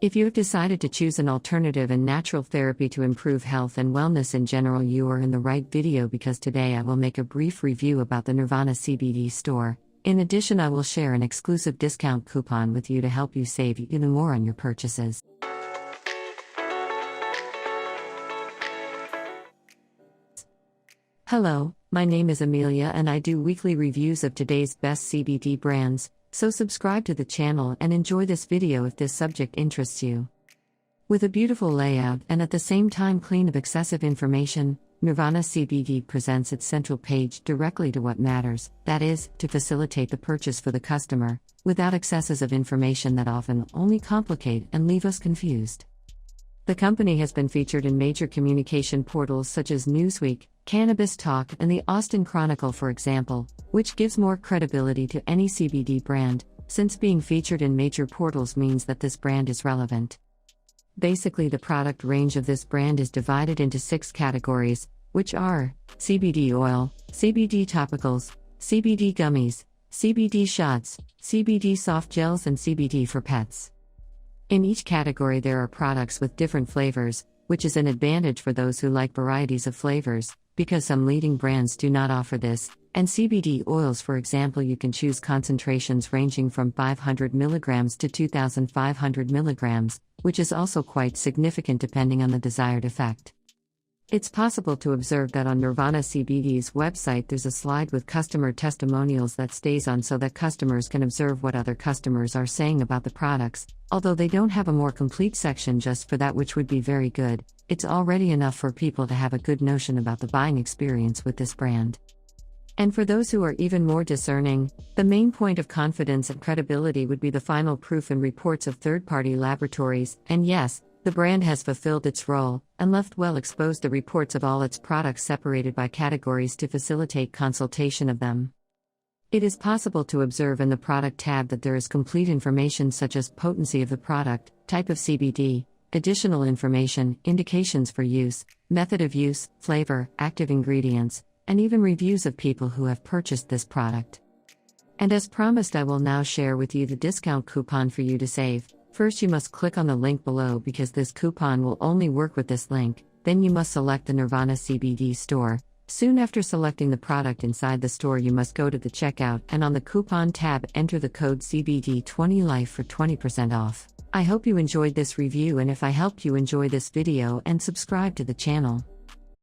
If you have decided to choose an alternative and natural therapy to improve health and wellness in general, you are in the right video, because today I will make a brief review about the Nirvana CBD store. In addition, I will share an exclusive discount coupon with you to help you save even more on your purchases. Hello, my name is Amelia and I do weekly reviews of today's best CBD brands, so subscribe to the channel and enjoy this video if this subject interests you. With a beautiful layout and at the same time clean of excessive information, Nirvana CBD presents its central page directly to what matters, that is, to facilitate the purchase for the customer, without excesses of information that often only complicate and leave us confused. The company has been featured in major communication portals such as Newsweek, Cannabis Talk, and the Austin Chronicle, for example, which gives more credibility to any CBD brand, since being featured in major portals means that this brand is relevant. Basically, the product range of this brand is divided into 6 categories, which are CBD oil, CBD topicals, CBD gummies, CBD shots, CBD soft gels, and CBD for pets. In each category there are products with different flavors, which is an advantage for those who like varieties of flavors, because some leading brands do not offer this, and CBD oils, for example, you can choose concentrations ranging from 500 mg to 2,500 mg, which is also quite significant depending on the desired effect. It's possible to observe that on Nirvana CBD's website there's a slide with customer testimonials that stays on so that customers can observe what other customers are saying about the products. Although they don't have a more complete section just for that, which would be very good, it's already enough for people to have a good notion about the buying experience with this brand. And for those who are even more discerning, the main point of confidence and credibility would be the final proof and reports of third-party laboratories, and yes, the brand has fulfilled its role, and left well exposed the reports of all its products separated by categories to facilitate consultation of them. It is possible to observe in the product tab that there is complete information such as potency of the product, type of CBD, additional information, indications for use, method of use, flavor, active ingredients, and even reviews of people who have purchased this product. And as promised, I will now share with you the discount coupon for you to save. First, you must click on the link below because this coupon will only work with this link. Then you must select the Nirvana CBD store. Soon after selecting the product inside the store, you must go to the checkout and on the coupon tab enter the code CBD20LIFE for 20% off. I hope you enjoyed this review, and if I helped you, enjoy this video and subscribe to the channel.